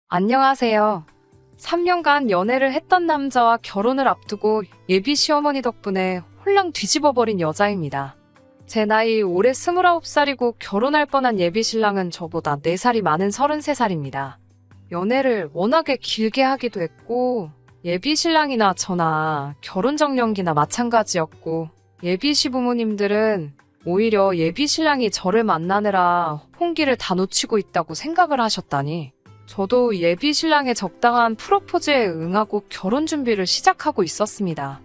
안녕하세요. 3년간 연애를 했던 남자와 결혼을 앞두고 예비 시어머니 덕분에 홀랑 뒤집어버린 여자입니다. 제 나이 올해 29살이고 결혼할 뻔한 예비 신랑은 저보다 4살이 많은 33살입니다. 연애를 워낙에 길게 하기도 했고 예비 신랑이나 저나 결혼 정년기나 마찬가지였고 예비 시부모님들은 오히려 예비 신랑이 저를 만나느라 홍기를 다 놓치고 있다고 생각을 하셨다니 저도 예비 신랑의 적당한 프로포즈에 응하고 결혼 준비를 시작하고 있었습니다.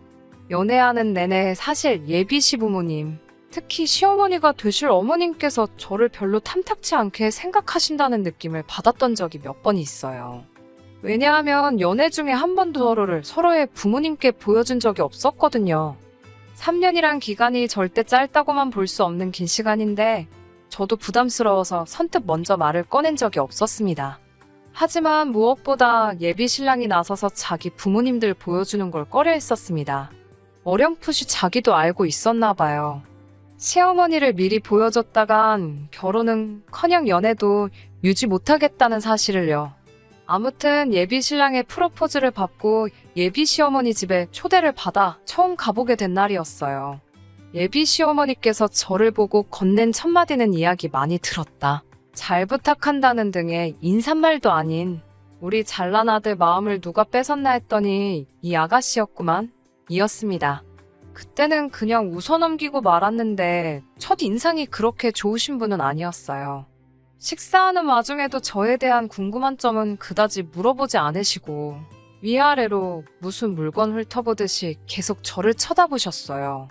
연애하는 내내 사실 예비 시부모님, 특히 시어머니가 되실 어머님께서 저를 별로 탐탁치 않게 생각하신다는 느낌을 받았던 적이 몇 번 있어요. 왜냐하면 연애 중에 한 번도 서로의 부모님께 보여준 적이 없었거든요. 3년이란 기간이 절대 짧다고만 볼 수 없는 긴 시간인데 저도 부담스러워서 선뜻 먼저 말을 꺼낸 적이 없었습니다. 하지만 무엇보다 예비 신랑이 나서서 자기 부모님들 보여주는 걸 꺼려 했었습니다. 어렴풋이 자기도 알고 있었나 봐요. 시어머니를 미리 보여줬다간 결혼은커녕 연애도 유지 못하겠다는 사실을요. 아무튼 예비 신랑의 프로포즈를 받고 예비 시어머니 집에 초대를 받아 처음 가보게 된 날이었어요. 예비 시어머니께서 저를 보고 건넨 첫 마디는 이야기 많이 들었다. 잘 부탁한다는 등의 인사말도 아닌 우리 잘난 아들 마음을 누가 뺏었나 했더니 이 아가씨였구만 이었습니다. 그때는 그냥 웃어넘기고 말았는데 첫 인상이 그렇게 좋으신 분은 아니었어요. 식사하는 와중에도 저에 대한 궁금한 점은 그다지 물어보지 않으시고 위아래로 무슨 물건 훑어보듯이 계속 저를 쳐다보셨어요.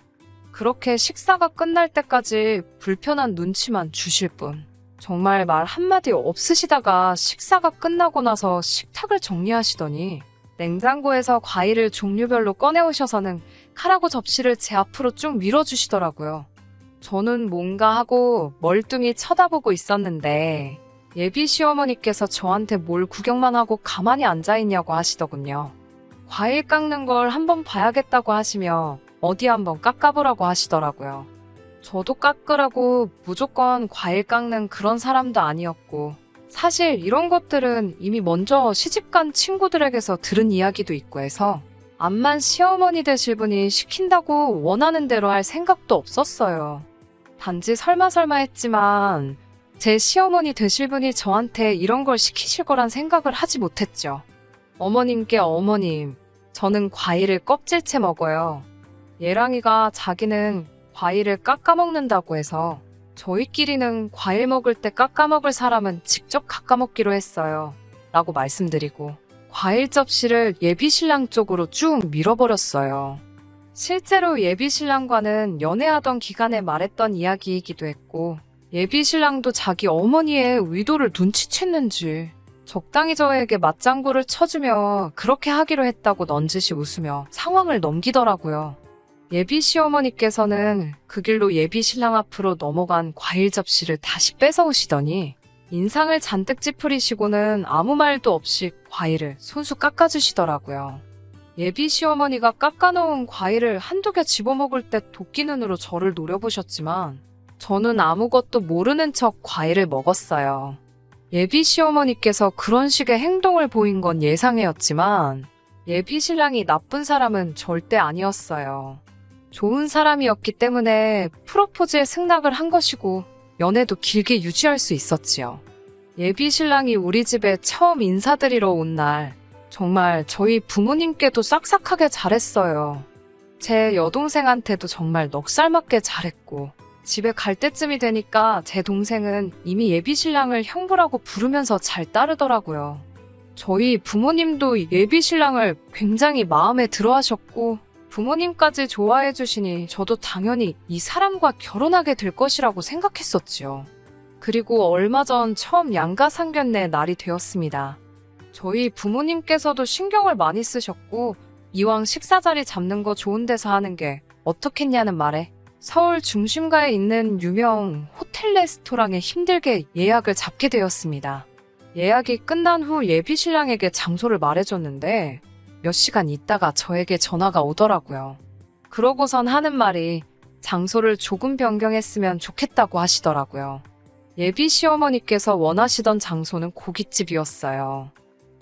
그렇게 식사가 끝날 때까지 불편한 눈치만 주실 뿐. 정말 말 한마디 없으시다가 식사가 끝나고 나서 식탁을 정리하시더니 냉장고에서 과일을 종류별로 꺼내오셔서는 칼하고 접시를 제 앞으로 쭉 밀어주시더라고요. 저는 뭔가 하고 멀뚱히 쳐다보고 있었는데 예비 시어머니께서 저한테 뭘 구경만 하고 가만히 앉아있냐고 하시더군요. 과일 깎는 걸 한번 봐야겠다고 하시며 어디 한번 깎아보라고 하시더라고요. 저도 깎으라고 무조건 과일 깎는 그런 사람도 아니었고 사실 이런 것들은 이미 먼저 시집간 친구들에게서 들은 이야기도 있고 해서 암만 시어머니 되실 분이 시킨다고 원하는 대로 할 생각도 없었어요. 단지 설마 했지만 제 시어머니 되실 분이 저한테 이런 걸 시키실 거란 생각을 하지 못했죠. 어머님께 어머님, 저는 과일을 껍질째 먹어요. 예랑이가 자기는 과일을 깎아 먹는다고 해서 저희끼리는 과일 먹을 때 깎아 먹을 사람은 직접 깎아 먹기로 했어요. 라고 말씀드리고 과일 접시를 예비 신랑 쪽으로 쭉 밀어버렸어요. 실제로 예비 신랑과는 연애하던 기간에 말했던 이야기이기도 했고 예비 신랑도 자기 어머니의 의도를 눈치챘는지 적당히 저에게 맞장구를 쳐주며 그렇게 하기로 했다고 넌지시 웃으며 상황을 넘기더라고요. 예비 시어머니께서는 그 길로 예비 신랑 앞으로 넘어간 과일 접시를 다시 뺏어오시더니 인상을 잔뜩 찌푸리시고는 아무 말도 없이 과일을 손수 깎아주시더라고요. 예비 시어머니가 깎아놓은 과일을 한두 개 집어먹을 때 도끼 눈으로 저를 노려보셨지만 저는 아무것도 모르는 척 과일을 먹었어요. 예비 시어머니께서 그런 식의 행동을 보인 건 예상이었지만 예비 신랑이 나쁜 사람은 절대 아니었어요. 좋은 사람이었기 때문에 프로포즈에 승낙을 한 것이고 연애도 길게 유지할 수 있었지요. 예비 신랑이 우리 집에 처음 인사드리러 온 날 정말 저희 부모님께도 싹싹하게 잘했어요. 제 여동생한테도 정말 넉살맞게 잘했고 집에 갈 때쯤이 되니까 제 동생은 이미 예비 신랑을 형부라고 부르면서 잘 따르더라고요. 저희 부모님도 예비 신랑을 굉장히 마음에 들어 하셨고 부모님까지 좋아해 주시니 저도 당연히 이 사람과 결혼하게 될 것이라고 생각했었지요. 그리고 얼마 전 처음 양가상견례 날이 되었습니다. 저희 부모님께서도 신경을 많이 쓰셨고 이왕 식사 자리 잡는 거 좋은 데서 하는 게 어떻겠냐는 말에 서울 중심가에 있는 유명 호텔 레스토랑에 힘들게 예약을 잡게 되었습니다. 예약이 끝난 후 예비 신랑에게 장소를 말해줬는데 몇 시간 있다가 저에게 전화가 오더라고요. 그러고선 하는 말이 장소를 조금 변경했으면 좋겠다고 하시더라고요. 예비 시어머니께서 원하시던 장소는 고깃집이었어요.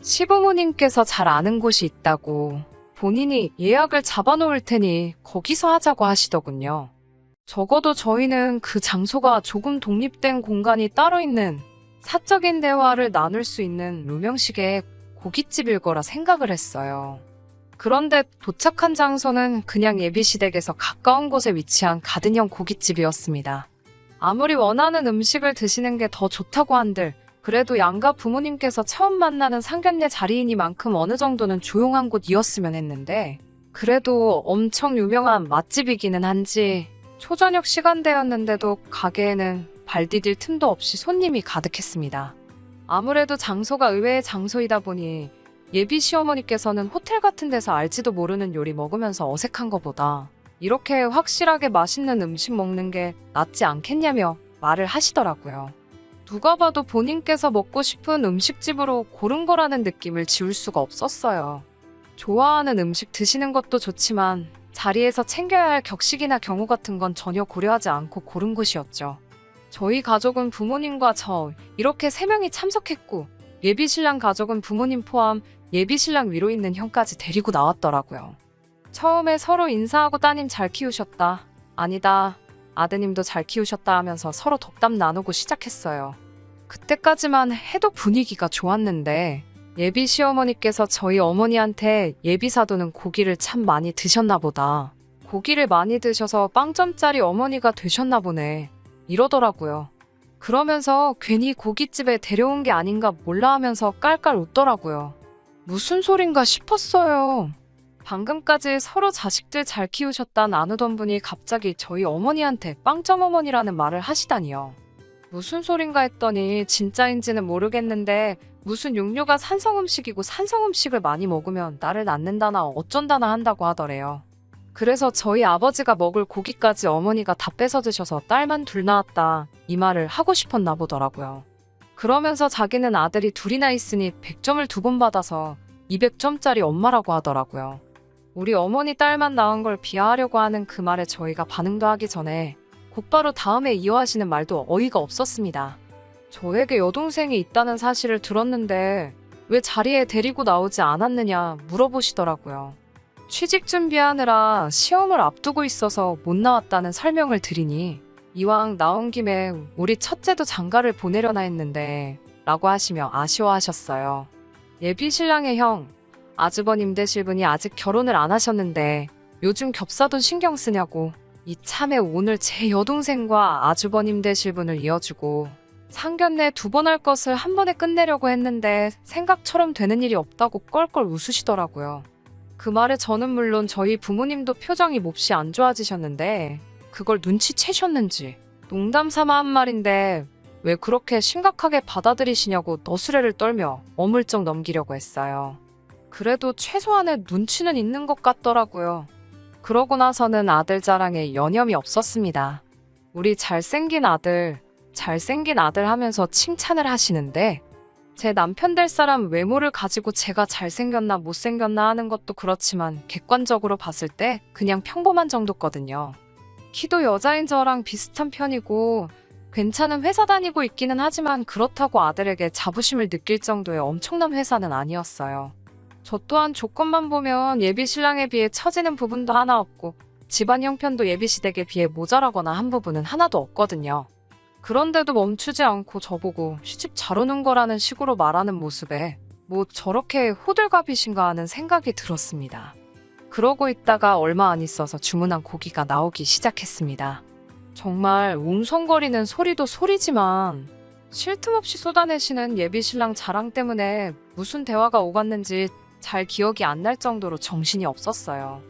시부모님께서 잘 아는 곳이 있다고 본인이 예약을 잡아놓을 테니 거기서 하자고 하시더군요. 적어도 저희는 그 장소가 조금 독립된 공간이 따로 있는 사적인 대화를 나눌 수 있는 루명식의 고깃집일 거라 생각을 했어요. 그런데 도착한 장소는 그냥 예비시댁에서 가까운 곳에 위치한 가든형 고깃집이었습니다. 아무리 원하는 음식을 드시는 게 더 좋다고 한들 그래도 양가 부모님께서 처음 만나는 상견례 자리이니만큼 어느 정도는 조용한 곳이었으면 했는데 그래도 엄청 유명한 맛집이기는 한지 초저녁 시간대였는데도 가게에는 발 디딜 틈도 없이 손님이 가득했습니다. 아무래도 장소가 의외의 장소이다 보니 예비 시어머니께서는 호텔 같은 데서 알지도 모르는 요리 먹으면서 어색한 것보다 이렇게 확실하게 맛있는 음식 먹는 게 낫지 않겠냐며 말을 하시더라고요. 누가 봐도 본인께서 먹고 싶은 음식집으로 고른 거라는 느낌을 지울 수가 없었어요. 좋아하는 음식 드시는 것도 좋지만 자리에서 챙겨야 할 격식이나 경우 같은 건 전혀 고려하지 않고 고른 곳이었죠. 저희 가족은 부모님과 저 이렇게 3명이 참석했고 예비신랑 가족은 부모님 포함 예비신랑 위로 있는 형까지 데리고 나왔더라고요. 처음에 서로 인사하고 따님 잘 키우셨다. 아니다. 아드님도 잘 키우셨다 하면서 서로 덕담 나누고 시작했어요. 그때까지만 해도 분위기가 좋았는데 예비 시어머니께서 저희 어머니한테 예비사도는 고기를 참 많이 드셨나 보다. 고기를 많이 드셔서 빵점짜리 어머니가 되셨나 보네. 이러더라고요. 그러면서 괜히 고깃집에 데려온 게 아닌가 몰라 하면서 깔깔 웃더라고요. 무슨 소린가 싶었어요. 방금까지 서로 자식들 잘 키우셨다 나누던 분이 갑자기 저희 어머니한테 빵점 어머니라는 말을 하시다니요. 무슨 소린가 했더니 진짜인지는 모르겠는데 무슨 육류가 산성음식이고 산성음식을 많이 먹으면 나를 낳는다나 어쩐다나 한다고 하더래요. 그래서 저희 아버지가 먹을 고기까지 어머니가 다 뺏어 드셔서 딸만 둘 낳았다 이 말을 하고 싶었나 보더라고요. 그러면서 자기는 아들이 둘이나 있으니 100점을 2번 받아서 200점짜리 엄마라고 하더라고요. 우리 어머니 딸만 낳은 걸 비하하려고 하는 그 말에 저희가 반응도 하기 전에 곧바로 다음에 이어하시는 말도 어이가 없었습니다. 저에게 여동생이 있다는 사실을 들었는데 왜 자리에 데리고 나오지 않았느냐 물어보시더라고요. 취직 준비하느라 시험을 앞두고 있어서 못 나왔다는 설명을 드리니 이왕 나온 김에 우리 첫째도 장가를 보내려나 했는데 라고 하시며 아쉬워하셨어요. 예비 신랑의 형, 아주버님 되실 분이 아직 결혼을 안 하셨는데 요즘 겹사돈 신경 쓰냐고 이참에 오늘 제 여동생과 아주버님 되실 분을 이어주고 상견례 2번 할 것을 한 번에 끝내려고 했는데 생각처럼 되는 일이 없다고 껄껄 웃으시더라고요. 그 말에 저는 물론 저희 부모님도 표정이 몹시 안 좋아지셨는데 그걸 눈치채셨는지 농담 삼아 한 말인데 왜 그렇게 심각하게 받아들이시냐고 너스레를 떨며 어물쩍 넘기려고 했어요. 그래도 최소한의 눈치는 있는 것 같더라고요. 그러고 나서는 아들 자랑에 여념이 없었습니다. 우리 잘생긴 아들 하면서 칭찬을 하시는데 제 남편 될 사람 외모를 가지고 제가 잘생겼나 못생겼나 하는 것도 그렇지만 객관적으로 봤을 때 그냥 평범한 정도거든요. 키도 여자인 저랑 비슷한 편이고 괜찮은 회사 다니고 있기는 하지만 그렇다고 아들에게 자부심을 느낄 정도의 엄청난 회사는 아니었어요. 저 또한 조건만 보면 예비 신랑에 비해 처지는 부분도 하나 없고 집안 형편도 예비 시댁에 비해 모자라거나 한 부분은 하나도 없거든요. 그런데도 멈추지 않고 저보고 시집 잘 오는 거라는 식으로 말하는 모습에 뭐 저렇게 호들갑이신가 하는 생각이 들었습니다. 그러고 있다가 얼마 안 있어서 주문한 고기가 나오기 시작했습니다. 정말 웅성거리는 소리도 소리지만 쉴 틈 없이 쏟아내시는 예비 신랑 자랑 때문에 무슨 대화가 오갔는지 잘 기억이 안 날 정도로 정신이 없었어요.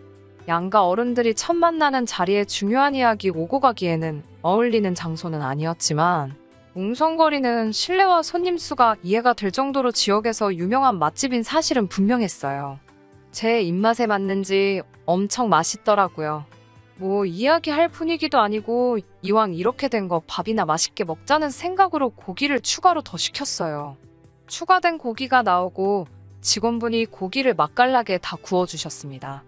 양가 어른들이 첫 만나는 자리에 중요한 이야기 오고 가기에는 어울리는 장소는 아니었지만 웅성거리는 실내와 손님 수가 이해가 될 정도로 지역에서 유명한 맛집인 사실은 분명했어요. 제 입맛에 맞는지 엄청 맛있더라고요. 뭐 이야기할 분위기도 아니고 이왕 이렇게 된 거 밥이나 맛있게 먹자는 생각으로 고기를 추가로 더 시켰어요. 추가된 고기가 나오고 직원분이 고기를 맛깔나게 다 구워주셨습니다.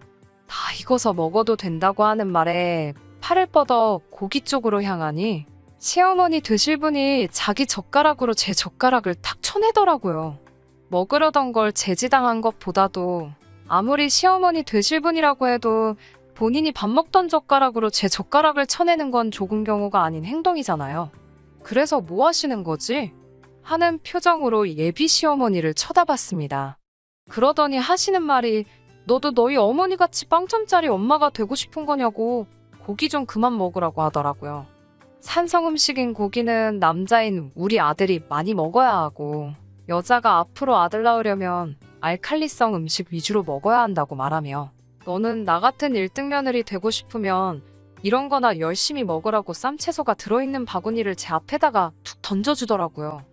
다 익어서 먹어도 된다고 하는 말에 팔을 뻗어 고기 쪽으로 향하니 시어머니 드실 분이 자기 젓가락으로 제 젓가락을 탁 쳐내더라고요. 먹으려던 걸 제지당한 것보다도 아무리 시어머니 되실 분이라고 해도 본인이 밥 먹던 젓가락으로 제 젓가락을 쳐내는 건 조금 경우가 아닌 행동이잖아요. 그래서 뭐 하시는 거지? 하는 표정으로 예비 시어머니를 쳐다봤습니다. 그러더니 하시는 말이 너도 너희 어머니같이 빵점짜리 엄마가 되고 싶은 거냐고 고기 좀 그만 먹으라고 하더라고요. 산성 음식인 고기는 남자인 우리 아들이 많이 먹어야 하고 여자가 앞으로 아들 낳으려면 알칼리성 음식 위주로 먹어야 한다고 말하며 너는 나 같은 1등 며느리 되고 싶으면 이런 거나 열심히 먹으라고 쌈채소가 들어있는 바구니를 제 앞에다가 툭 던져주더라고요.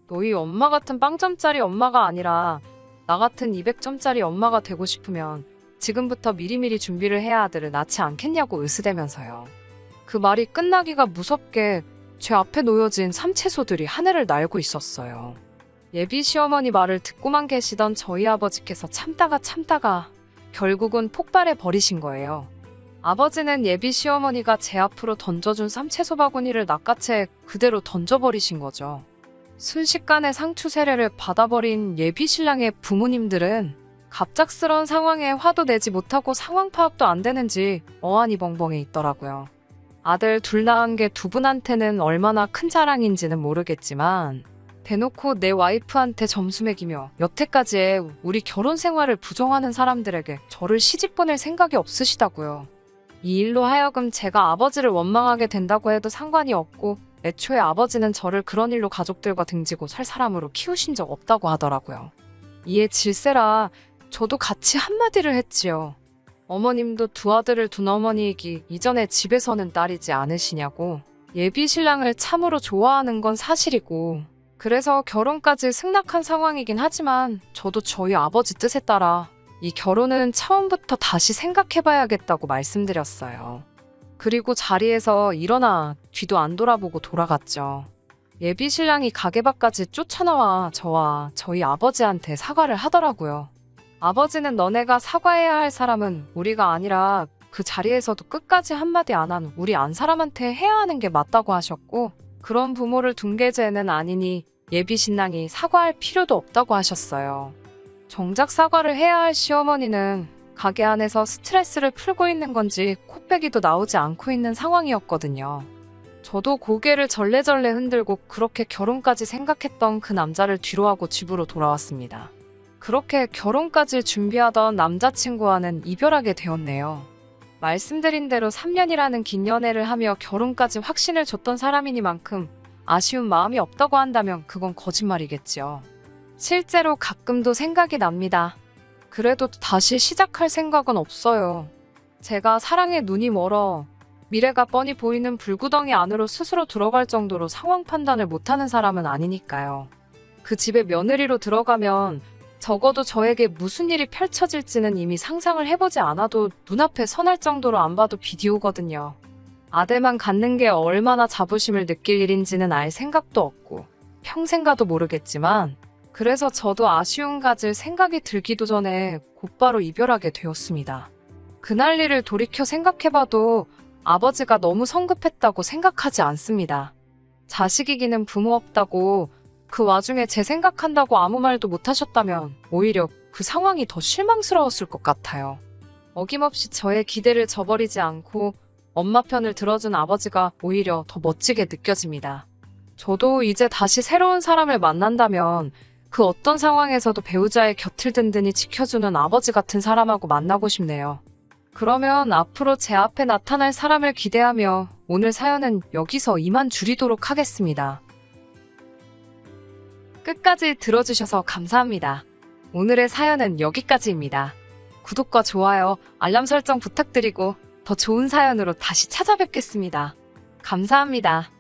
너희 엄마 같은 빵점짜리 엄마가 아니라 나 같은 200점짜리 엄마가 되고 싶으면 지금부터 미리미리 준비를 해야 아들을 낳지 않겠냐고 으스대면서요. 그 말이 끝나기가 무섭게 제 앞에 놓여진 쌈채소들이 하늘을 날고 있었어요. 예비 시어머니 말을 듣고만 계시던 저희 아버지께서 참다가 결국은 폭발해 버리신 거예요. 아버지는 예비 시어머니가 제 앞으로 던져준 쌈채소 바구니를 낚아채 그대로 던져버리신 거죠. 순식간에 상추 세례를 받아버린 예비 신랑의 부모님들은 갑작스러운 상황에 화도 내지 못하고 상황 파악도 안 되는지 어안이 벙벙해 있더라고요. 아들 둘 낳은 게 두 분한테는 얼마나 큰 자랑인지는 모르겠지만 대놓고 내 와이프한테 점수 매기며 여태까지의 우리 결혼 생활을 부정하는 사람들에게 저를 시집 보낼 생각이 없으시다고요. 이 일로 하여금 제가 아버지를 원망하게 된다고 해도 상관이 없고 애초에 아버지는 저를 그런 일로 가족들과 등지고 살 사람으로 키우신 적 없다고 하더라고요. 이에 질세라 저도 같이 한마디를 했지요. 어머님도 두 아들을 둔 어머니이기 이전에 집에서는 딸이지 않으시냐고. 예비 신랑을 참으로 좋아하는 건 사실이고 그래서 결혼까지 승낙한 상황이긴 하지만 저도 저희 아버지 뜻에 따라 이 결혼은 처음부터 다시 생각해봐야겠다고 말씀드렸어요. 그리고 자리에서 일어나 뒤도 안 돌아보고 돌아갔죠. 예비 신랑이 가게 밖까지 쫓아나와 저와 저희 아버지한테 사과를 하더라고요. 아버지는 너네가 사과해야 할 사람은 우리가 아니라 그 자리에서도 끝까지 한마디 안 한 우리 안 사람한테 해야 하는 게 맞다고 하셨고 그런 부모를 둔 게 죄는 아니니 예비 신랑이 사과할 필요도 없다고 하셨어요. 정작 사과를 해야 할 시어머니는 가게 안에서 스트레스를 풀고 있는 건지 코빼기도 나오지 않고 있는 상황이었거든요. 저도 고개를 절레절레 흔들고 그렇게 결혼까지 생각했던 그 남자를 뒤로하고 집으로 돌아왔습니다. 그렇게 결혼까지 준비하던 남자친구와는 이별하게 되었네요. 말씀드린 대로 3년이라는 긴 연애를 하며 결혼까지 확신을 줬던 사람이니만큼 아쉬운 마음이 없다고 한다면 그건 거짓말이겠지요. 실제로 가끔도 생각이 납니다. 그래도 다시 시작할 생각은 없어요. 제가 사랑에 눈이 멀어 미래가 뻔히 보이는 불구덩이 안으로 스스로 들어갈 정도로 상황 판단을 못하는 사람은 아니니까요. 그 집에 며느리로 들어가면 적어도 저에게 무슨 일이 펼쳐질지는 이미 상상을 해보지 않아도 눈앞에 선할 정도로 안 봐도 비디오거든요. 아들만 갖는 게 얼마나 자부심을 느낄 일인지는 알 생각도 없고 평생 가도 모르겠지만 그래서 저도 아쉬움 가질 생각이 들기도 전에 곧바로 이별하게 되었습니다. 그날 일을 돌이켜 생각해봐도 아버지가 너무 성급했다고 생각하지 않습니다. 자식이기는 부모 없다고 그 와중에 제 생각한다고 아무 말도 못하셨다면 오히려 그 상황이 더 실망스러웠을 것 같아요. 어김없이 저의 기대를 저버리지 않고 엄마 편을 들어준 아버지가 오히려 더 멋지게 느껴집니다. 저도 이제 다시 새로운 사람을 만난다면 그 어떤 상황에서도 배우자의 곁을 든든히 지켜주는 아버지 같은 사람하고 만나고 싶네요. 그러면 앞으로 제 앞에 나타날 사람을 기대하며 오늘 사연은 여기서 이만 줄이도록 하겠습니다. 끝까지 들어주셔서 감사합니다. 오늘의 사연은 여기까지입니다. 구독과 좋아요, 알람 설정 부탁드리고 더 좋은 사연으로 다시 찾아뵙겠습니다. 감사합니다.